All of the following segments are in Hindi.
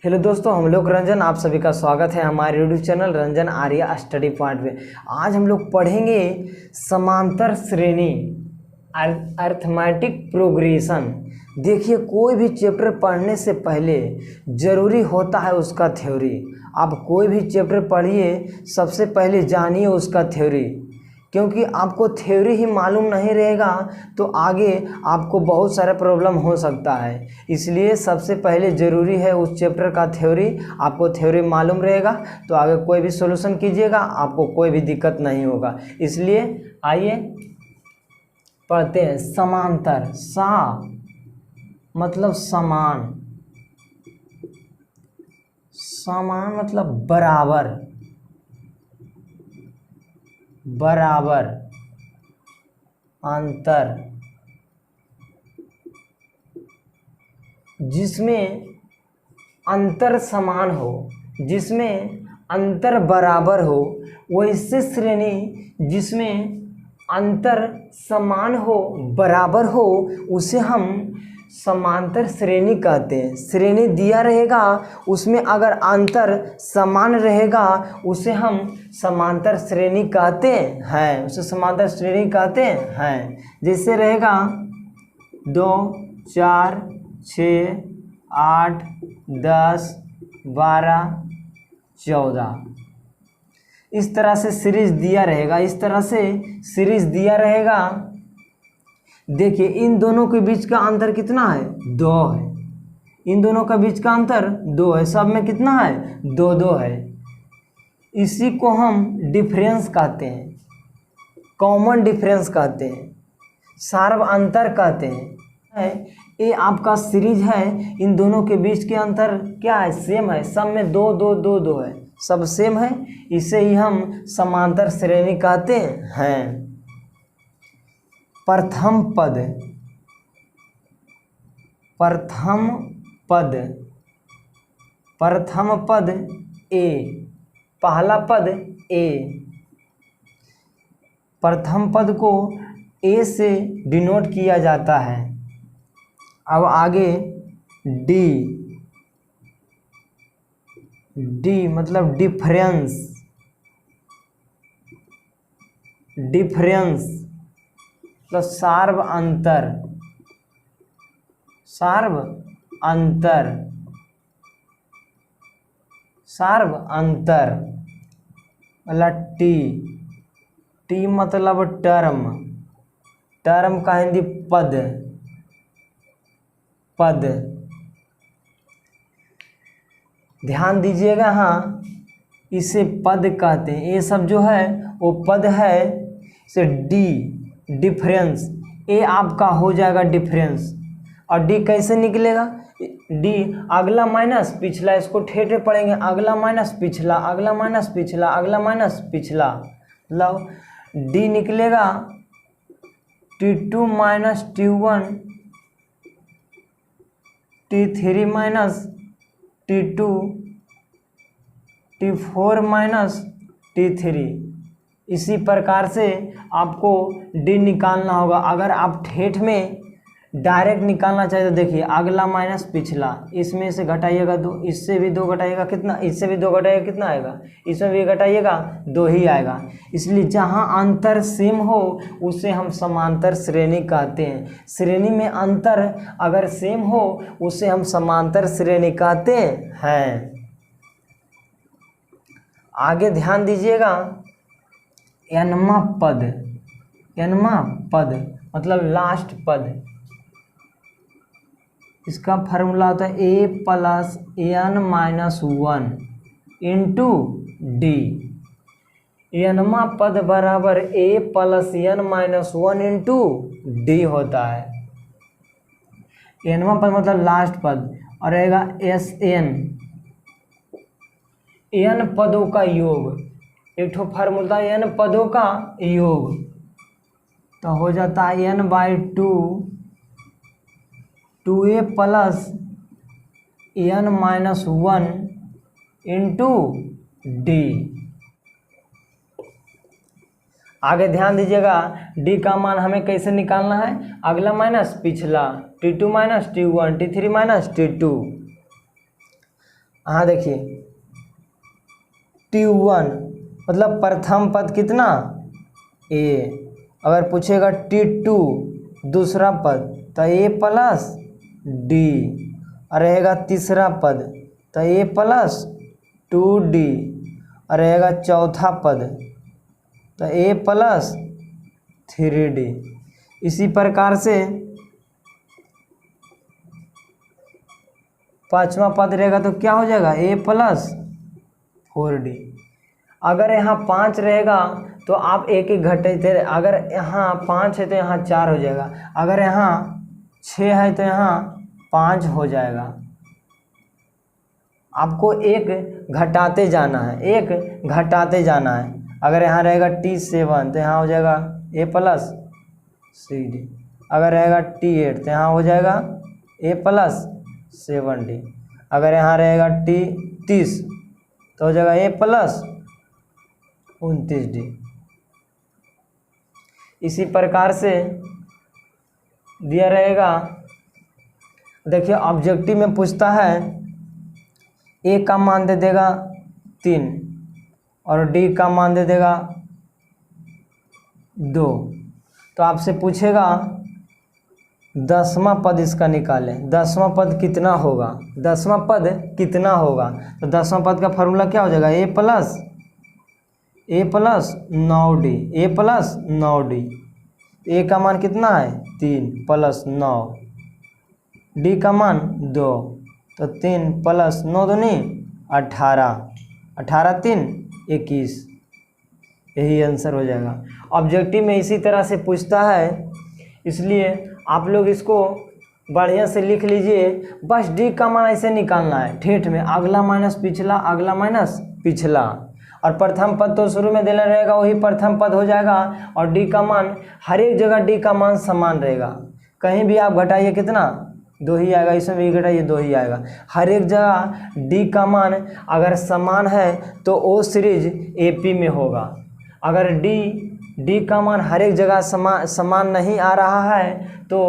हेलो दोस्तों, हम लोग रंजन, आप सभी का स्वागत है हमारे YouTube channel Ranjan Arya study point में। आज हम लोग पढ़ेंगे समांतर श्रेणी अर्थमेटिक प्रोग्रेशन। देखिए, कोई भी चैप्टर पढ़ने से पहले ज़रूरी होता है उसका थ्योरी। आप कोई भी चैप्टर पढ़िए, सबसे पहले जानिए उसका थ्योरी, क्योंकि आपको थ्योरी ही मालूम नहीं रहेगा तो आगे आपको बहुत सारा प्रॉब्लम हो सकता है। इसलिए सबसे पहले ज़रूरी है उस चैप्टर का थ्योरी। आपको थ्योरी मालूम रहेगा तो आगे कोई भी सॉल्यूशन कीजिएगा, आपको कोई भी दिक्कत नहीं होगा। इसलिए आइए पढ़ते हैं। समांतर, सा मतलब समान, समान मतलब बराबर, बराबर, अंतर, जिसमें अंतर समान हो, जिसमें अंतर बराबर हो, वैसे श्रेणी जिसमें अंतर समान हो, बराबर हो, उसे हम समांतर श्रेणी कहते हैं। श्रेणी दिया रहेगा, उसमें अगर अंतर समान रहेगा उसे हम समांतर श्रेणी कहते हैं, उसे समांतर श्रेणी कहते हैं। जैसे रहेगा 2, 4, 6, 8, 10, 12, 14, इस तरह से सीरीज दिया रहेगा, इस तरह से सीरीज दिया रहेगा। देखिए, इन दोनों के बीच का अंतर कितना है? 2 है। इन दोनों का बीच का अंतर 2 है। सब में कितना है? 2 2 है। इसी को हम डिफरेंस कहते हैं, कॉमन डिफरेंस कहते हैं, सार्व अंतर कहते हैं। ये आपका सीरीज है, इन दोनों के बीच के अंतर क्या है? सेम है। सब में 2 2 2 2 है, सब सेम है। इसे ही हम समांतर श्रेणी कहते हैं। प्रथम पद, प्रथम पद, प्रथम पद ए, पहला पद ए। प्रथम पद को ए से डिनोट किया जाता है। अब आगे डी, डी मतलब डिफरेंस, डिफरेंस मतलब सार्व अंतर, सार्व अंतर, सार्व अंतर मतलब टी, टी मतलब टर्म, टर्म का हिंदी पद, पद। ध्यान दीजिएगा, हाँ, इसे पद कहते हैं। ये सब जो है वो पद है। इसे डी, डिफरेंस, ए आपका हो जाएगा डिफरेंस। और डी कैसे निकलेगा? डी अगला माइनस पिछला, इसको ठेठे पढ़ेंगे, अगला माइनस पिछला, अगला माइनस पिछला, अगला माइनस पिछला। मतलब डी निकलेगा T2 minus T1, T3 minus T2, T4 minus T3। इसी प्रकार से आपको डी निकालना होगा। अगर आप ठेठ में डायरेक्ट निकालना चाहिए तो देखिए, अगला माइनस पिछला, इसमें से घटाइएगा 2, इससे भी 2 घटाइएगा कितना? इससे भी 2 घटाइएगा कितना आएगा? इसमें भी घटाइएगा 2 ही आएगा। इसलिए जहाँ अंतर सेम हो उसे हम समांतर श्रेणी कहते हैं। श्रेणी में अंतर अगर सेम हो उसे हम समांतर श्रेणी कहते हैं। आगे ध्यान दीजिएगा, एनमा पद, एनमा पद मतलब लास्ट पद। इसका फार्मूला होता है a plus N minus 1 into d. एनमा पद बराबर a plus N minus 1 into d होता है। एनमा पद मतलब लास्ट पद, और रहेगा एस एन, एन पदों का योग। एक ठो फार्मूला एन पदों का योग, तो हो जाता है n/2 2a plus N minus 1 into D. आगे ध्यान दीजिएगा, डी का मान हमें कैसे निकालना है? अगला माइनस पिछला, T2 minus T1, T3 minus T2। हाँ देखिए T1 मतलब प्रथम पद कितना A। अगर पूछेगा T2 दूसरा पद तो A प्लस D, और रहेगा तीसरा पद तो A प्लस 2D, और रहेगा चौथा पद तो A प्लस 3D। इसी प्रकार से पांचवा पद रहेगा तो क्या हो जाएगा A प्लस 4D। अगर यहाँ 5 रहेगा तो आप एक एक घटाते, अगर यहाँ 5 है तो यहाँ 4 हो जाएगा, अगर यहाँ 6 है तो यहाँ 5 हो जाएगा। आपको एक घटाते जाना है, एक घटाते जाना है। अगर यहाँ रहेगा T7 तो यहाँ हो जाएगा A प्लस 6D, अगर रहेगा T8 तो यहाँ हो जाएगा A प्लस 7D, अगर यहाँ रहेगा T30 तो हो जाएगा A प्लस 29D। इसी प्रकार से दिया रहेगा, देखिए ऑब्जेक्टिव में पूछता है A का मान दे देगा 3 और D का मान दे देगा 2, तो आपसे पूछेगा 10वां पद इसका निकालें। 10वां पद कितना होगा, 10वां पद कितना होगा, तो 10वां पद का फॉर्मूला क्या हो जाएगा A plus 9D, A plus 9D। A का मान कितना है 3 प्लस 9, D का मान 2, तो 3 प्लस 9 दूनी 18, 18 3 21, यही आंसर हो जाएगा। ऑब्जेक्टिव में इसी तरह से पूछता है, इसलिए आप लोग इसको बढ़िया से लिख लीजिए। बस D का मान ऐसे निकालना है ठेठ में, अगला माइनस पिछला, अगला माइनस पिछला, और प्रथम पद तो शुरू में देना रहेगा, वही प्रथम पद हो जाएगा। और D का मान हर एक जगह D का मान समान रहेगा, कहीं भी आप घटाइए कितना 2 ही आएगा, इसमें भी घटाइए 2 ही आएगा। हर एक जगह D का मान अगर समान है तो O सीरीज AP में होगा। अगर D का मान हर एक जगह समान नहीं आ रहा है तो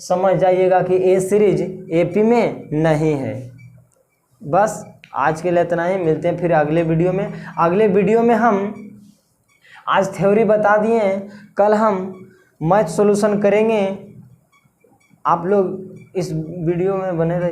समझ जाइएगा कि A सीरीज AP में नहीं है। बस आज के लिए इतना ही, मिलते हैं फिर अगले वीडियो में। अगले वीडियो में हम आज थ्योरी बता दिए, कल हम मैथ सॉल्यूशन करेंगे। आप लोग इस वीडियो में बने रहिए।